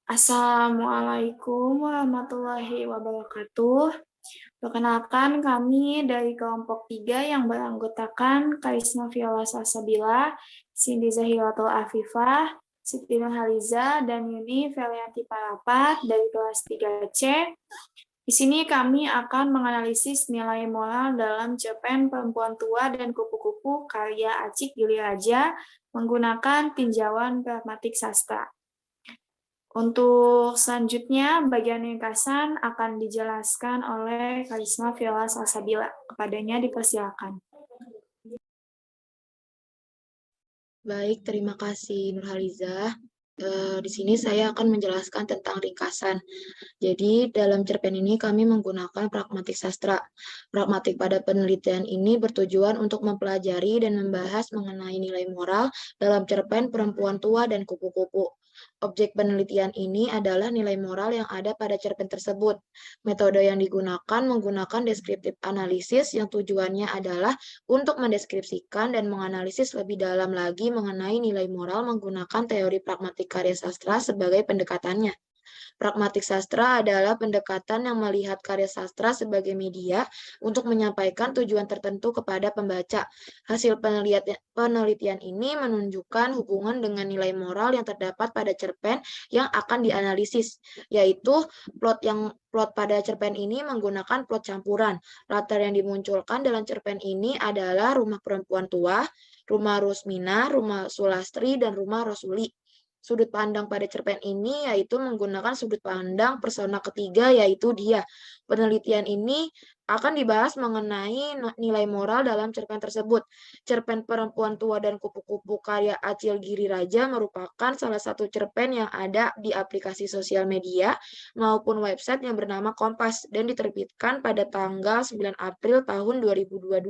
Assalamualaikum warahmatullahi wabarakatuh. Perkenalkan kami dari kelompok 3 yang beranggotakan Karisma Viola Salsabila, Cindy Zahilatul Afifah, Siti Nurhaliza, dan Yuni Felianti Parapat dari kelas 3C. Di sini kami akan menganalisis nilai moral dalam cerpen Perempuan Tua dan Kupu-Kupu karya Acik Gili Raja menggunakan tinjauan pragmatik sastra. Untuk selanjutnya, bagian ringkasan akan dijelaskan oleh Karisma Viola Salsabila. Kepadanya dipersilakan. Baik, terima kasih Nurhaliza. Di sini saya akan menjelaskan tentang ringkasan. Jadi, dalam cerpen ini kami menggunakan pragmatik sastra. Pragmatik pada penelitian ini bertujuan untuk mempelajari dan membahas mengenai nilai moral dalam cerpen Perempuan Tua dan Kupu-Kupu. Objek penelitian ini adalah nilai moral yang ada pada cerpen tersebut. Metode yang digunakan menggunakan deskriptif analisis yang tujuannya adalah untuk mendeskripsikan dan menganalisis lebih dalam lagi mengenai nilai moral menggunakan teori pragmatik karya sastra sebagai pendekatannya. Pragmatik sastra adalah pendekatan yang melihat karya sastra sebagai media untuk menyampaikan tujuan tertentu kepada pembaca. Hasil penelitian ini menunjukkan hubungan dengan nilai moral yang terdapat pada cerpen yang akan dianalisis, yaitu plot pada cerpen ini menggunakan plot campuran. Latar yang dimunculkan dalam cerpen ini adalah rumah perempuan tua, rumah Rusmina, rumah Sulastri, dan rumah Rosuli. Sudut pandang pada cerpen ini yaitu menggunakan sudut pandang persona ketiga, yaitu dia. Penelitian ini akan dibahas mengenai nilai moral dalam cerpen tersebut. Cerpen Perempuan Tua dan Kupu-Kupu karya Acil Giri Raja merupakan salah satu cerpen yang ada di aplikasi sosial media maupun website yang bernama Kompas dan diterbitkan pada tanggal 9 April tahun 2022.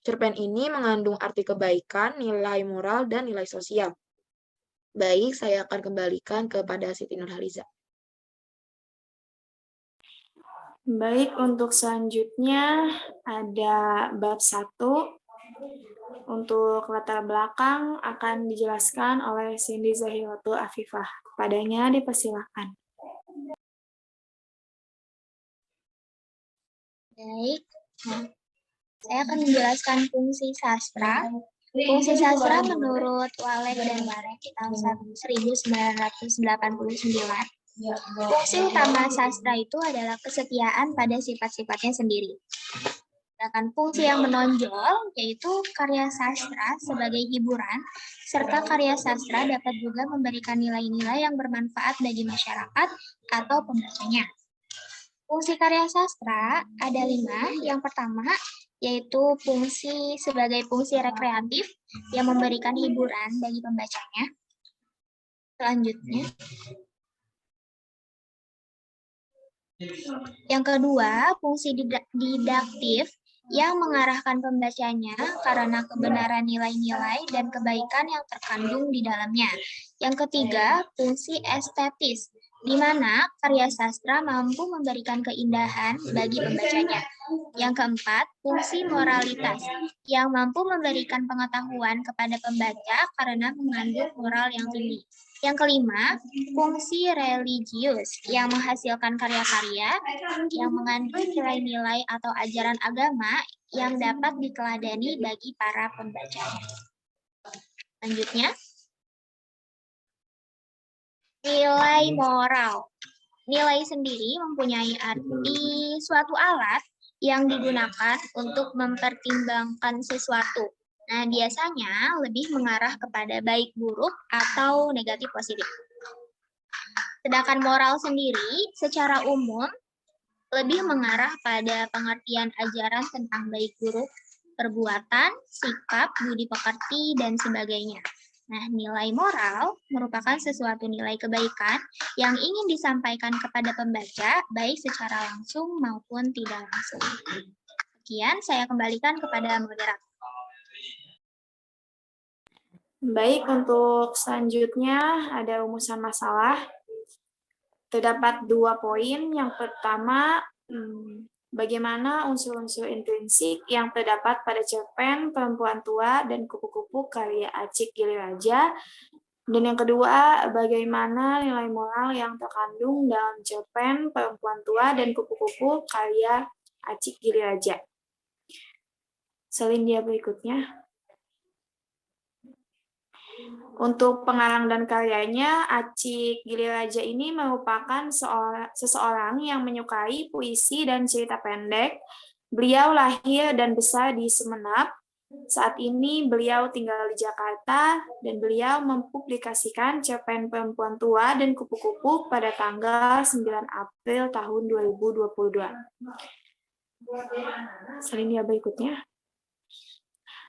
Cerpen ini mengandung arti kebaikan, nilai moral, dan nilai sosial. Baik, saya akan kembalikan kepada Siti Nurhaliza. Baik, untuk selanjutnya ada bab 1. Untuk latar belakang akan dijelaskan oleh Cindy Zahilatul Afifah. Kepadanya dipersilakan. Baik, saya akan menjelaskan fungsi sastra. Fungsi sastra menurut Walek dan Warek tahun 1989. Fungsi utama sastra itu adalah kesetiaan pada sifat-sifatnya sendiri. Sedangkan fungsi yang menonjol yaitu karya sastra sebagai hiburan, serta karya sastra dapat juga memberikan nilai-nilai yang bermanfaat bagi masyarakat atau pembacanya. Fungsi karya sastra ada 5. Yang pertama, yaitu fungsi sebagai fungsi rekreatif yang memberikan hiburan bagi pembacanya. Selanjutnya, yang kedua, fungsi didaktif yang mengarahkan pembacanya karena kebenaran nilai-nilai dan kebaikan yang terkandung di dalamnya. Yang ketiga, fungsi estetis, di mana karya sastra mampu memberikan keindahan bagi pembacanya. Yang keempat, fungsi moralitas, yang mampu memberikan pengetahuan kepada pembaca karena mengandung moral yang tinggi. Yang kelima, fungsi religius, yang menghasilkan karya-karya yang mengandung nilai-nilai atau ajaran agama yang dapat diteladani bagi para pembacanya. Selanjutnya, nilai moral. Nilai sendiri mempunyai arti suatu alat yang digunakan untuk mempertimbangkan sesuatu. Nah, biasanya lebih mengarah kepada baik buruk atau negatif positif. Sedangkan moral sendiri secara umum lebih mengarah pada pengertian ajaran tentang baik buruk, perbuatan, sikap, budi pekerti, dan sebagainya. Nah, nilai moral merupakan sesuatu nilai kebaikan yang ingin disampaikan kepada pembaca, baik secara langsung maupun tidak langsung. Sekian, saya kembalikan kepada moderator. Baik, untuk selanjutnya ada rumusan masalah. Terdapat 2 poin. Yang pertama, bagaimana unsur-unsur intrinsik yang terdapat pada cerpen Perempuan Tua dan Kupu-Kupu karya Acik Gili Raja Dan yang kedua, bagaimana nilai moral yang terkandung dalam cerpen Perempuan Tua dan Kupu-Kupu karya Acik Giri Raja. Selindia berikutnya. Untuk pengarang dan karyanya, Acik Giri Raja ini merupakan seseorang yang menyukai puisi dan cerita pendek. Beliau lahir dan besar di Sumeneb. Saat ini beliau tinggal di Jakarta dan beliau mempublikasikan cerpen Perempuan Tua dan Kupu-Kupu pada tanggal 9 April tahun 2022. Selindia berikutnya.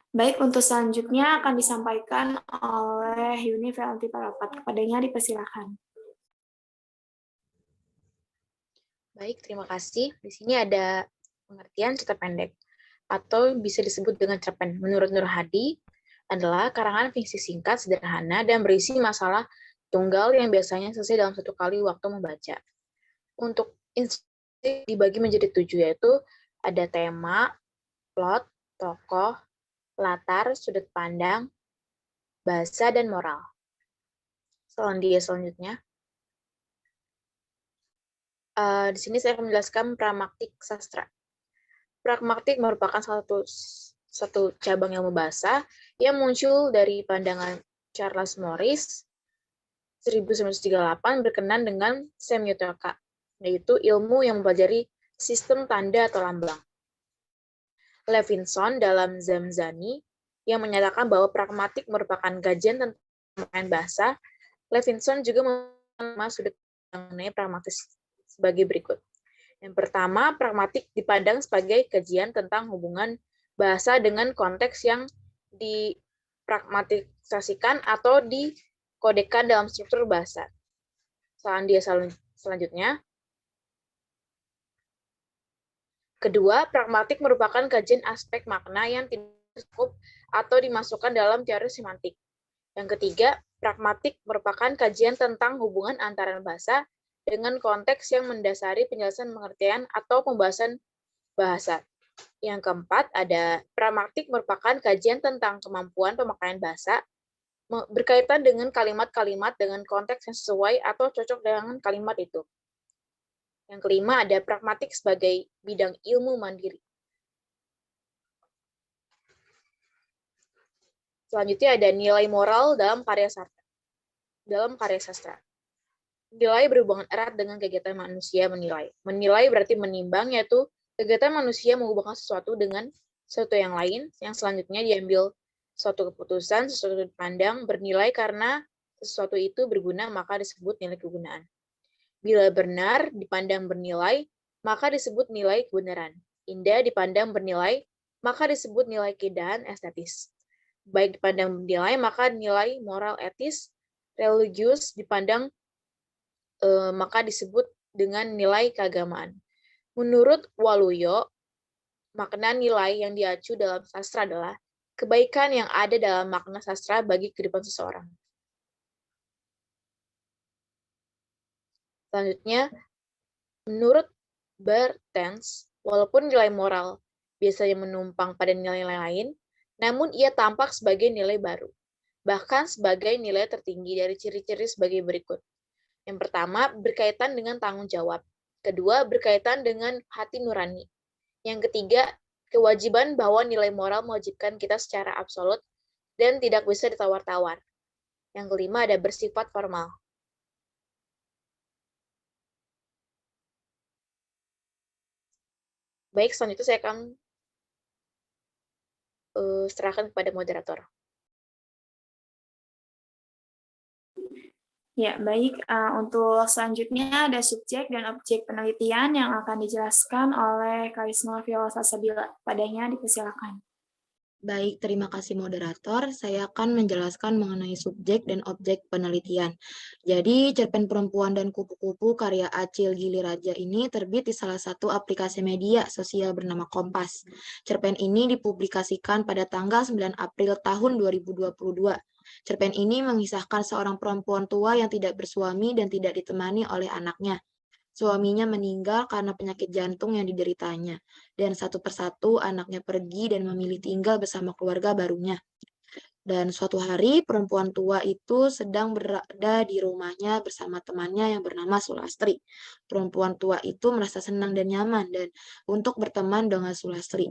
Baik, untuk selanjutnya akan disampaikan oleh Yuni Felanti Parapat. Kepadanya dipersilakan. Baik, terima kasih. Di sini ada pengertian cerita pendek, atau bisa disebut dengan cerpen. Menurut Nur Hadi, adalah karangan fiksi singkat, sederhana, dan berisi masalah tunggal yang biasanya selesai dalam satu kali waktu membaca. Untuk instruksi dibagi menjadi 7, yaitu ada tema, plot, tokoh, latar, sudut pandang, bahasa, dan moral. Selanjutnya. Di sini saya akan menjelaskan pragmatik sastra. Pragmatik merupakan satu cabang ilmu bahasa yang muncul dari pandangan Charles Morris 1938 berkenan dengan semiotika, yaitu ilmu yang mempelajari sistem tanda atau lambang. Levinson dalam Zamzani yang menyatakan bahwa pragmatik merupakan kajian tentang pemain bahasa. Levinson juga mengenai sudut mengenai pragmatis sebagai berikut. Yang pertama, pragmatik dipandang sebagai kajian tentang hubungan bahasa dengan konteks yang dipragmatisasikan atau dikodekan dalam struktur bahasa. Selanjutnya, kedua, pragmatik merupakan kajian aspek makna yang tidak cukup atau dimasukkan dalam teori semantik. Yang ketiga, pragmatik merupakan kajian tentang hubungan antara bahasa dengan konteks yang mendasari penjelasan pengertian atau pembahasan bahasa. Yang keempat, ada pragmatik merupakan kajian tentang kemampuan pemakaian bahasa berkaitan dengan kalimat-kalimat dengan konteks yang sesuai atau cocok dengan kalimat itu. Yang kelima, ada pragmatik sebagai bidang ilmu mandiri. Selanjutnya ada nilai moral dalam karya sastra. Nilai berhubungan erat dengan kegiatan manusia menilai. Menilai berarti menimbang, yaitu kegiatan manusia menghubungkan sesuatu dengan sesuatu yang lain, yang selanjutnya diambil suatu keputusan, sesuatu pandang, bernilai karena sesuatu itu berguna, maka disebut nilai kegunaan. Bila benar dipandang bernilai, maka disebut nilai kebenaran. Indah dipandang bernilai, maka disebut nilai keindahan estetis. Baik dipandang bernilai, maka nilai moral etis. Religius dipandang maka disebut dengan nilai keagamaan. Menurut Waluyo, makna nilai yang diacu dalam sastra adalah kebaikan yang ada dalam makna sastra bagi kehidupan seseorang. Selanjutnya, menurut Bertens, walaupun nilai moral biasanya menumpang pada nilai lain, namun ia tampak sebagai nilai baru, bahkan sebagai nilai tertinggi dari ciri-ciri sebagai berikut. Yang pertama, berkaitan dengan tanggung jawab. Kedua, berkaitan dengan hati nurani. Yang ketiga, kewajiban bahwa nilai moral mewajibkan kita secara absolut dan tidak bisa ditawar-tawar. Yang kelima, ada bersifat formal. Baik, selanjutnya saya akan serahkan kepada moderator. Ya, baik. Untuk selanjutnya ada subjek dan objek penelitian yang akan dijelaskan oleh Karisma Viola Salsabila. Padanya dipersilakan. Baik, terima kasih moderator. Saya akan menjelaskan mengenai subjek dan objek penelitian. Jadi, cerpen Perempuan dan Kupu-Kupu karya Acil Gili Raja ini terbit di salah satu aplikasi media sosial bernama Kompas. Cerpen ini dipublikasikan pada tanggal 9 April tahun 2022. Cerpen ini mengisahkan seorang perempuan tua yang tidak bersuami dan tidak ditemani oleh anaknya. Suaminya meninggal karena penyakit jantung yang dideritanya, dan satu persatu anaknya pergi dan memilih tinggal bersama keluarga barunya. Dan suatu hari perempuan tua itu sedang berada di rumahnya bersama temannya yang bernama Sulastri. Perempuan tua itu merasa senang dan nyaman dan untuk berteman dengan Sulastri.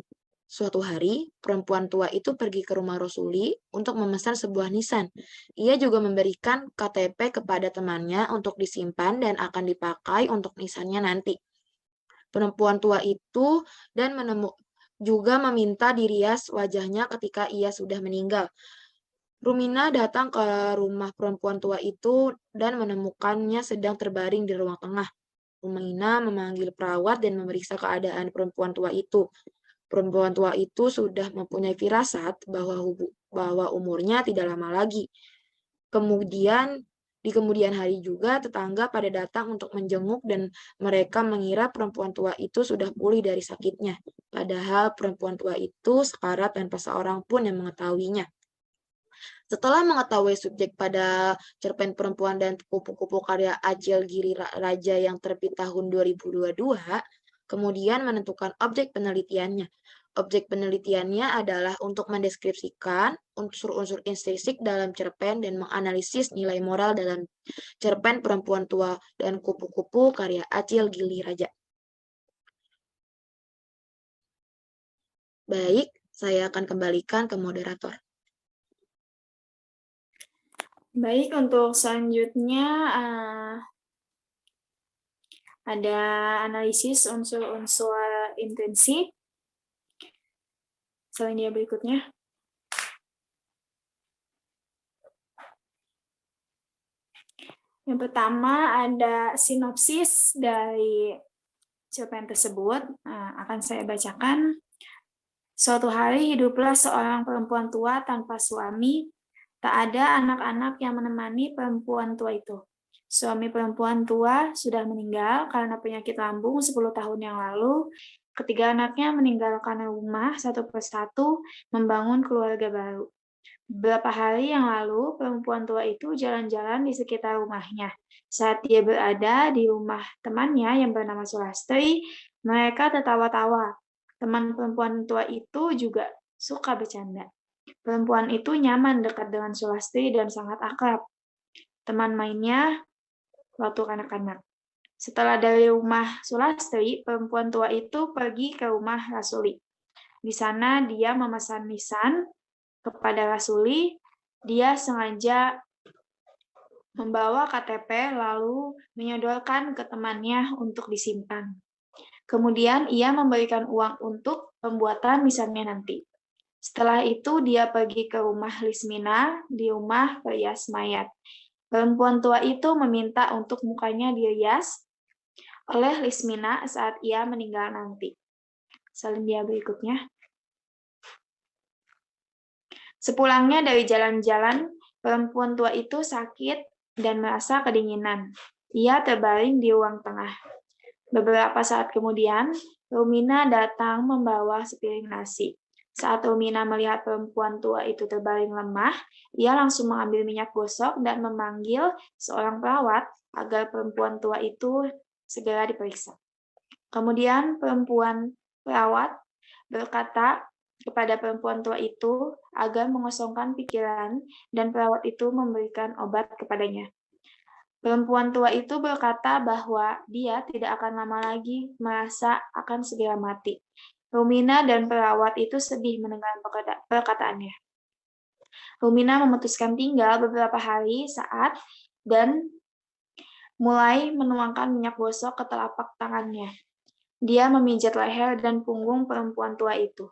Suatu hari, perempuan tua itu pergi ke rumah Rosuli untuk memesan sebuah nisan. Ia juga memberikan KTP kepada temannya untuk disimpan dan akan dipakai untuk nisannya nanti. Perempuan tua itu dan juga meminta dirias wajahnya ketika ia sudah meninggal. Rumina datang ke rumah perempuan tua itu dan menemukannya sedang terbaring di ruang tengah. Rumina memanggil perawat dan memeriksa keadaan perempuan tua itu. Perempuan tua itu sudah mempunyai firasat bahwa umurnya tidak lama lagi. Di kemudian hari juga tetangga pada datang untuk menjenguk dan mereka mengira perempuan tua itu sudah pulih dari sakitnya. Padahal perempuan tua itu sekarat tanpa seorang pun yang mengetahuinya. Setelah mengetahui subjek pada cerpen perempuan dan kupu-kupu karya Acil Giri Raja yang terbit tahun 2022, kemudian menentukan objek penelitiannya. Objek penelitiannya adalah untuk mendeskripsikan unsur-unsur estetik dalam cerpen dan menganalisis nilai moral dalam cerpen perempuan tua dan kupu-kupu karya Acil Giri Raja. Baik, saya akan kembalikan ke moderator. Baik, untuk selanjutnya ada analisis unsur-unsur intensi. Selanjutnya berikutnya. Yang pertama ada sinopsis dari cerpen tersebut. Akan saya bacakan. Suatu hari hiduplah seorang perempuan tua tanpa suami. Tak ada anak-anak yang menemani perempuan tua itu. Suami perempuan tua sudah meninggal karena penyakit lambung 10 tahun yang lalu. Ketiga anaknya meninggalkan rumah satu persatu, membangun keluarga baru. Beberapa hari yang lalu, perempuan tua itu jalan-jalan di sekitar rumahnya. Saat dia berada di rumah temannya yang bernama Sulastri, mereka tertawa-tawa. Teman perempuan tua itu juga suka bercanda. Perempuan itu nyaman dekat dengan Sulastri dan sangat akrab. Teman mainnya waktu kanak-kanak. Setelah dari rumah Sulastri, perempuan tua itu pergi ke rumah Rasuli. Di sana dia memesan nisan kepada Rasuli. Dia sengaja membawa KTP lalu menyodorkan ke temannya untuk disimpan. Kemudian ia memberikan uang untuk pembuatan nisannya nanti. Setelah itu dia pergi ke rumah Lismina di rumah perias mayat. Perempuan tua itu meminta untuk mukanya dirias oleh Lismina saat ia meninggal nanti. Selanjutnya berikutnya. Sepulangnya dari jalan-jalan, perempuan tua itu sakit dan merasa kedinginan. Ia terbaring di ruang tengah. Beberapa saat kemudian, Rumina datang membawa sepiring nasi. Saat Rumina melihat perempuan tua itu terbaring lemah, ia langsung mengambil minyak gosok dan memanggil seorang perawat agar perempuan tua itu segera diperiksa. Kemudian perawat berkata kepada perempuan tua itu agar mengosongkan pikiran dan perawat itu memberikan obat kepadanya. Perempuan tua itu berkata bahwa dia tidak akan lama lagi merasa akan segera mati. Rumina dan perawat itu sedih mendengar perkataannya. Rumina memutuskan tinggal beberapa hari dan mulai menuangkan minyak gosok ke telapak tangannya. Dia memijat leher dan punggung perempuan tua itu.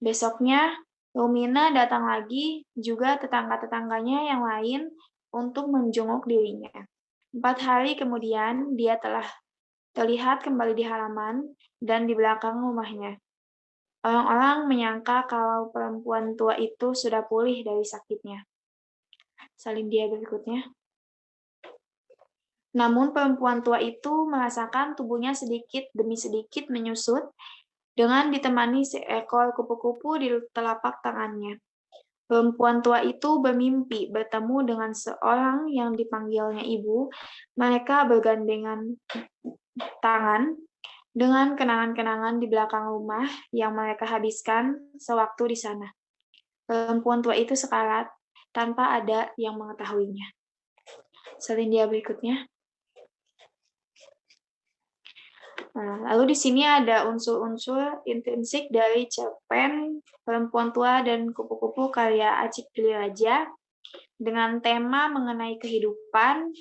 Besoknya, Rumina datang lagi, juga tetangga-tetangganya yang lain, untuk menjenguk dirinya. 4 hari kemudian, dia telah terlihat kembali di halaman dan di belakang rumahnya. Orang-orang menyangka kalau perempuan tua itu sudah pulih dari sakitnya. Salin dia berikutnya. Namun perempuan tua itu merasakan tubuhnya sedikit demi sedikit menyusut dengan ditemani seekor kupu-kupu di telapak tangannya. Perempuan tua itu bermimpi bertemu dengan seorang yang dipanggilnya ibu. Mereka bergandengan tangan dengan kenangan-kenangan di belakang rumah yang mereka habiskan sewaktu di sana. perempuan tua itu sekarat tanpa ada yang mengetahuinya. Selindia berikutnya. Nah, lalu di sini ada unsur-unsur intrinsik dari cerpen Perempuan Tua dan Kupu-Kupu karya Acik Dili Raja dengan tema mengenai kehidupan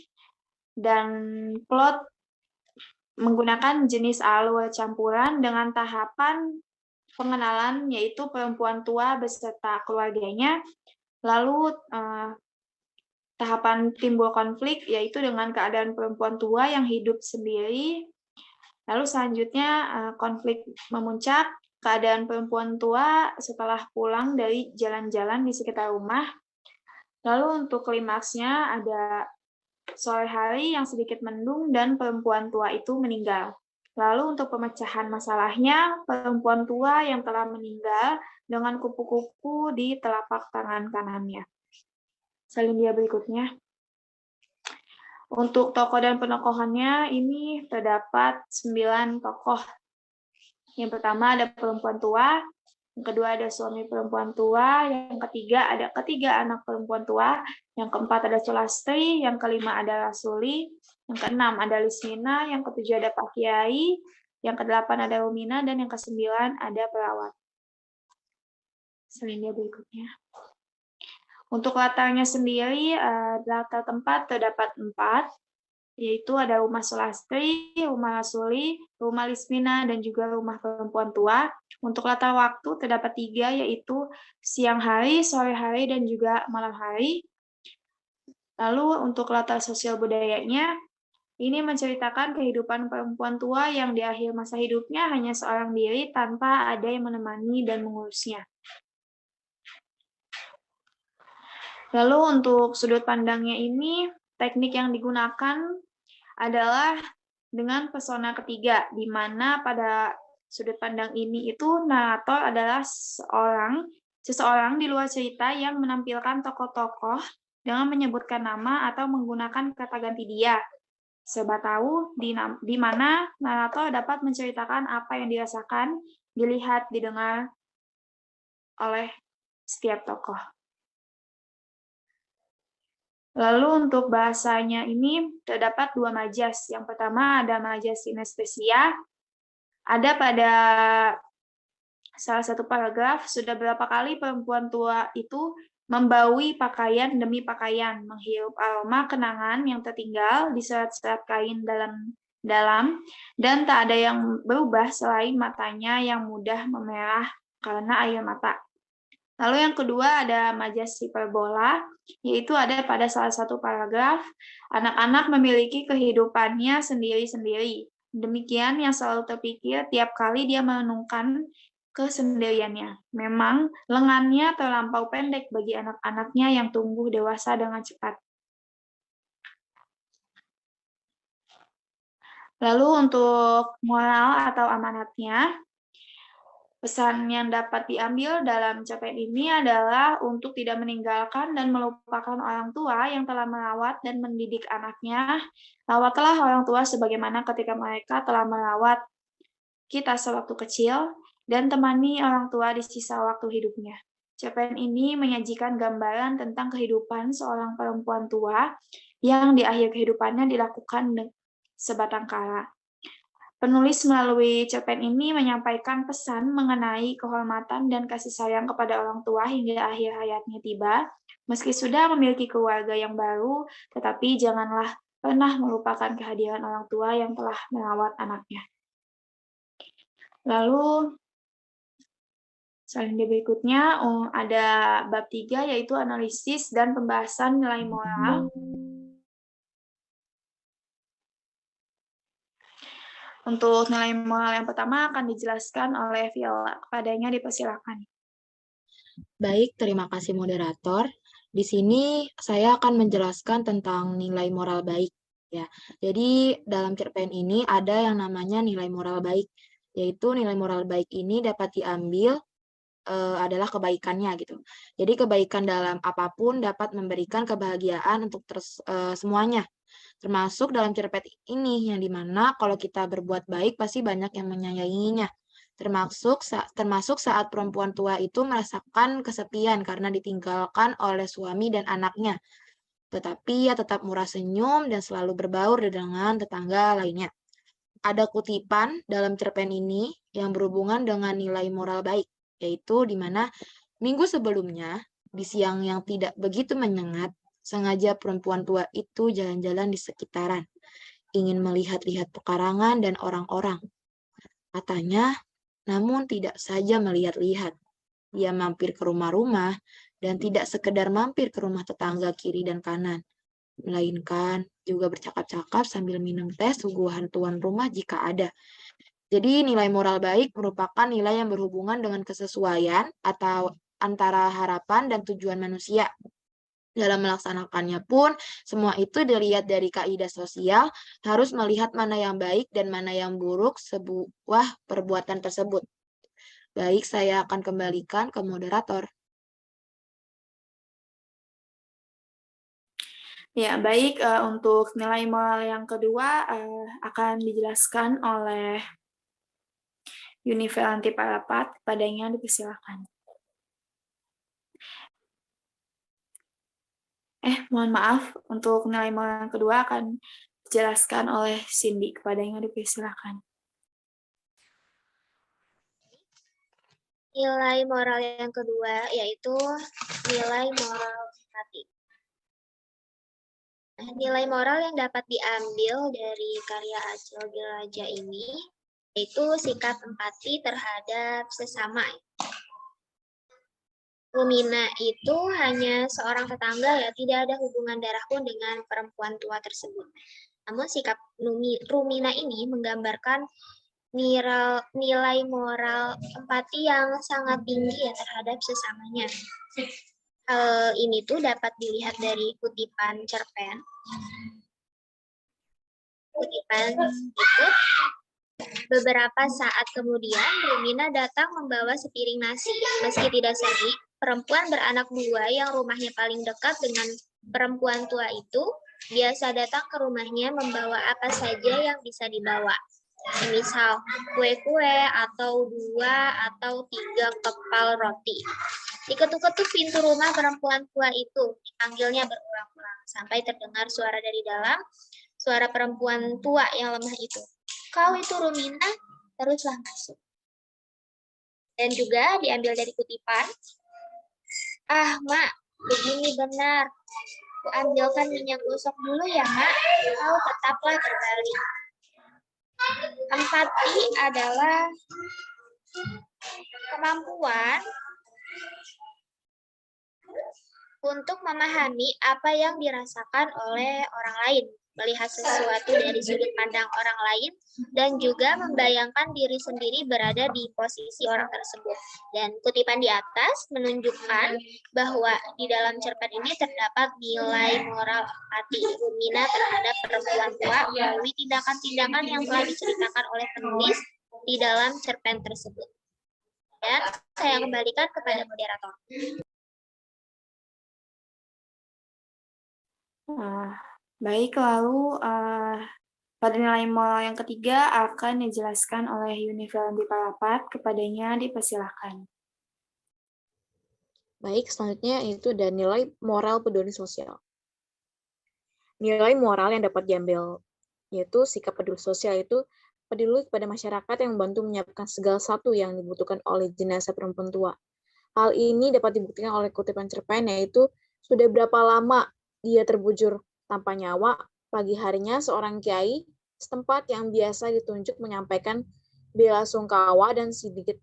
dan plot menggunakan jenis alur campuran dengan tahapan pengenalan yaitu perempuan tua beserta keluarganya, lalu tahapan timbul konflik yaitu dengan keadaan perempuan tua yang hidup sendiri. Lalu selanjutnya konflik memuncak, keadaan perempuan tua setelah pulang dari jalan-jalan di sekitar rumah. Lalu untuk klimaksnya ada sore hari yang sedikit mendung dan perempuan tua itu meninggal. Lalu untuk pemecahan masalahnya, perempuan tua yang telah meninggal dengan kupu-kupu di telapak tangan kanannya. Selindia berikutnya. Untuk tokoh dan penokohannya ini terdapat 9 tokoh. Yang pertama ada perempuan tua, yang kedua ada suami perempuan tua, yang ketiga ada ketiga anak perempuan tua, yang keempat ada Sulastri, yang kelima ada Rasuli, yang keenam ada Lismina, yang ketujuh ada Pak Kiai, yang kedelapan ada Rumina, dan yang kesembilan ada perawat. Selindia berikutnya. Untuk latarnya sendiri, latar tempat terdapat 4, yaitu ada rumah Sulastri, rumah Rasuli, rumah Lismina, dan juga rumah perempuan tua. Untuk latar waktu terdapat 3, yaitu siang hari, sore hari, dan juga malam hari. Lalu untuk latar sosial budayanya, ini menceritakan kehidupan perempuan tua yang di akhir masa hidupnya hanya seorang diri tanpa ada yang menemani dan mengurusnya. Lalu untuk sudut pandangnya ini, teknik yang digunakan adalah dengan persona ketiga, di mana pada sudut pandang ini itu narator adalah seseorang di luar cerita yang menampilkan tokoh-tokoh dengan menyebutkan nama atau menggunakan kata ganti dia. Serba tahu di mana narator dapat menceritakan apa yang dirasakan, dilihat, didengar oleh setiap tokoh. Lalu untuk bahasanya ini terdapat 2 majas. Yang pertama ada majas sinestesia. Ada pada salah satu paragraf, sudah berapa kali perempuan tua itu membaui pakaian demi pakaian, menghirup aroma kenangan yang tertinggal di serat-serat kain dalam, dan tak ada yang berubah selain matanya yang mudah memerah karena air mata. Lalu yang kedua ada majas hiperbola, yaitu ada pada salah satu paragraf, anak-anak memiliki kehidupannya sendiri-sendiri. Demikian yang selalu terpikir tiap kali dia merenungkan kesendiriannya. Memang lengannya terlampau pendek bagi anak-anaknya yang tumbuh dewasa dengan cepat. Lalu untuk moral atau amanatnya, pesan yang dapat diambil dalam cerpen ini adalah untuk tidak meninggalkan dan melupakan orang tua yang telah merawat dan mendidik anaknya. Rawatlah orang tua sebagaimana ketika mereka telah merawat kita sewaktu kecil, dan temani orang tua di sisa waktu hidupnya. Cerpen ini menyajikan gambaran tentang kehidupan seorang perempuan tua yang di akhir kehidupannya dilakukan sebatang kara. Penulis melalui cerpen ini menyampaikan pesan mengenai kehormatan dan kasih sayang kepada orang tua hingga akhir hayatnya tiba. Meski sudah memiliki keluarga yang baru, tetapi janganlah pernah melupakan kehadiran orang tua yang telah merawat anaknya. Lalu, selanjutnya berikutnya ada bab 3, yaitu analisis dan pembahasan nilai moral. Untuk nilai moral yang pertama akan dijelaskan oleh Viola. Kepadanya dipersilakan. Baik, terima kasih moderator. Di sini saya akan menjelaskan tentang nilai moral baik. Ya, jadi dalam cerpen ini ada yang namanya nilai moral baik, yaitu nilai moral baik ini dapat diambil adalah kebaikannya gitu. Jadi kebaikan dalam apapun dapat memberikan kebahagiaan untuk semuanya. Termasuk dalam cerpen ini yang dimana kalau kita berbuat baik pasti banyak yang menyayanginya. termasuk saat perempuan tua itu merasakan kesepian karena ditinggalkan oleh suami dan anaknya. Tetapi ia tetap murah senyum dan selalu berbaur dengan tetangga lainnya. Ada kutipan dalam cerpen ini yang berhubungan dengan nilai moral baik, yaitu di mana minggu sebelumnya, di siang yang tidak begitu menyengat, sengaja perempuan tua itu jalan-jalan di sekitaran, ingin melihat-lihat pekarangan dan orang-orang. Katanya, namun tidak saja melihat-lihat. Dia mampir ke rumah-rumah dan tidak sekedar mampir ke rumah tetangga kiri dan kanan, melainkan juga bercakap-cakap sambil minum teh suguhan tuan rumah jika ada. Jadi nilai moral baik merupakan nilai yang berhubungan dengan kesesuaian atau antara harapan dan tujuan manusia. Dalam melaksanakannya pun, semua itu dilihat dari kaidah sosial, harus melihat mana yang baik dan mana yang buruk sebuah perbuatan tersebut. Baik, saya akan kembalikan ke moderator. Ya, baik. Untuk nilai moral yang kedua akan dijelaskan oleh Yunifelanti Parapat. Kepadanya dipersilakan. Mohon maaf. Untuk nilai moral yang kedua akan dijelaskan oleh Cindy. Kepadanya dipersilakan. Nilai moral yang kedua yaitu nilai moral empati. Nah, nilai moral yang dapat diambil dari karya Acil Giraja ini yaitu sikap empati terhadap sesama. Rumina itu hanya seorang tetangga ya, tidak ada hubungan darah pun dengan perempuan tua tersebut. Namun sikap Rumina ini menggambarkan nilai moral empati yang sangat tinggi ya terhadap sesamanya. Hal ini tuh dapat dilihat dari kutipan cerpen. Kutipan itu, beberapa saat kemudian Rumina datang membawa sepiring nasi. Meski tidak sering, perempuan beranak dua yang rumahnya paling dekat dengan perempuan tua itu biasa datang ke rumahnya membawa apa saja yang bisa dibawa. Misal kue-kue atau 2 atau 3 kepal roti. Diketuk-ketuk pintu rumah perempuan tua itu, dipanggilnya berulang-ulang sampai terdengar suara dari dalam, suara perempuan tua yang lemah itu. Kau itu Rumina, teruslah masuk. Dan juga diambil dari kutipan, ah mak, begini benar. Ku ambilkan minyak gosok dulu ya mak, kau tetaplah berbalik. Empati adalah kemampuan untuk memahami apa yang dirasakan oleh orang lain, melihat sesuatu dari sudut pandang orang lain, dan juga membayangkan diri sendiri berada di posisi orang tersebut. Dan kutipan di atas menunjukkan bahwa di dalam cerpen ini terdapat nilai moral empati Rumina terhadap perempuan tua melalui tindakan-tindakan yang telah diceritakan oleh penulis di dalam cerpen tersebut. Dan saya kembalikan kepada moderator. Baik, lalu pada nilai moral yang ketiga akan dijelaskan oleh Yunifelanti Parapat. Kepadanya dipersilakan. Baik, selanjutnya itu ada nilai moral peduli sosial. Nilai moral yang dapat diambil yaitu sikap peduli sosial itu peduli kepada masyarakat yang membantu menyiapkan segala sesuatu yang dibutuhkan oleh jenazah perempuan tua. Hal ini dapat dibuktikan oleh kutipan cerpen yaitu sudah berapa lama dia terbujur tanpa nyawa, pagi harinya seorang kiai setempat yang biasa ditunjuk menyampaikan bela sungkawa dan sedikit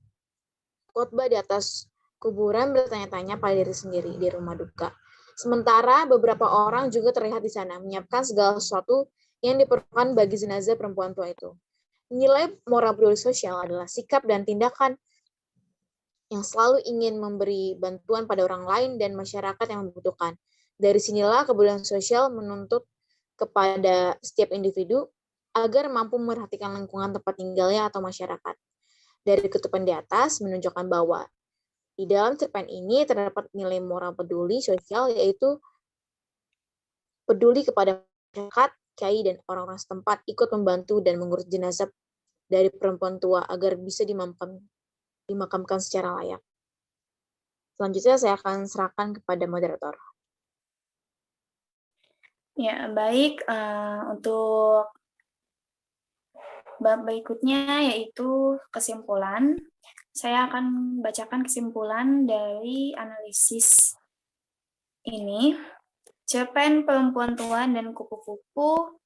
khotbah di atas kuburan bertanya-tanya pada diri sendiri di rumah duka. Sementara beberapa orang juga terlihat di sana menyiapkan segala sesuatu yang diperlukan bagi jenazah perempuan tua itu. Nilai moral peduli sosial adalah sikap dan tindakan yang selalu ingin memberi bantuan pada orang lain dan masyarakat yang membutuhkan. Dari sinilah kepedulian sosial menuntut kepada setiap individu agar mampu memperhatikan lingkungan tempat tinggalnya atau masyarakat. Dari kutipan di atas menunjukkan bahwa di dalam cerpen ini terdapat nilai moral peduli sosial yaitu peduli kepada masyarakat, kiai, dan orang-orang setempat ikut membantu dan mengurus jenazah dari perempuan tua agar bisa dimakamkan secara layak. Selanjutnya saya akan serahkan kepada moderator. Ya, baik. Untuk bab berikutnya yaitu kesimpulan. Saya akan bacakan kesimpulan dari analisis ini. Cerpen Perempuan Tua dan Kupu-Kupu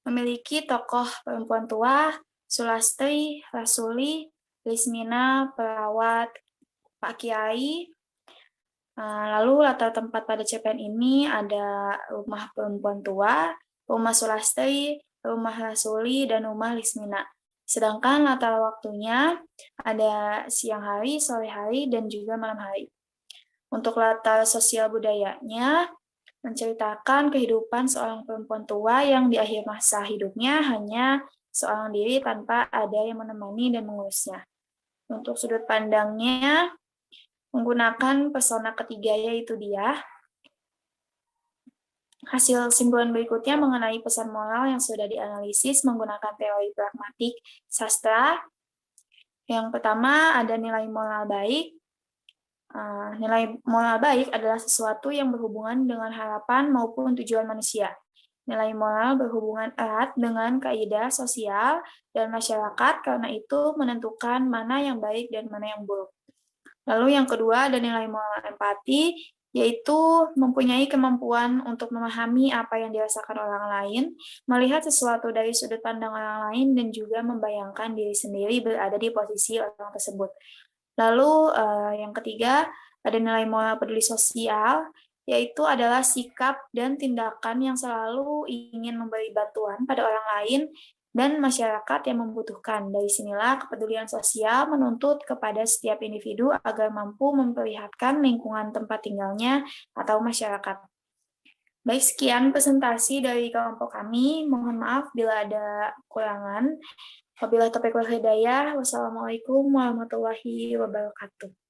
memiliki tokoh perempuan tua, Sulastri, Rasuli, Lismina, Perawat, Pak Kiai. Lalu latar tempat pada cerpen ini ada rumah perempuan tua, rumah Sulastri, rumah Rasuli, dan rumah Lismina. Sedangkan latar waktunya ada siang hari, sore hari, dan juga malam hari. Untuk latar sosial budayanya, menceritakan kehidupan seorang perempuan tua yang di akhir masa hidupnya hanya seorang diri tanpa ada yang menemani dan mengurusnya. Untuk sudut pandangnya, menggunakan persona ketiga yaitu dia. Hasil simpulan berikutnya mengenai pesan moral yang sudah dianalisis menggunakan teori pragmatik sastra. Yang pertama ada nilai moral baik. Nilai moral baik adalah sesuatu yang berhubungan dengan harapan maupun tujuan manusia. Nilai moral berhubungan erat dengan kaidah sosial dan masyarakat, karena itu menentukan mana yang baik dan mana yang buruk. Lalu yang kedua ada nilai moral empati, yaitu mempunyai kemampuan untuk memahami apa yang dirasakan orang lain, melihat sesuatu dari sudut pandang orang lain, dan juga membayangkan diri sendiri berada di posisi orang tersebut. Lalu yang ketiga, ada nilai moral peduli sosial, yaitu adalah sikap dan tindakan yang selalu ingin memberi bantuan pada orang lain dan masyarakat yang membutuhkan. Dari sinilah kepedulian sosial menuntut kepada setiap individu agar mampu memperlihatkan lingkungan tempat tinggalnya atau masyarakat. Baik, sekian presentasi dari kelompok kami. Mohon maaf bila ada kekurangan. Wabillahi taufiq wal hidayah. Wassalamualaikum warahmatullahi wabarakatuh.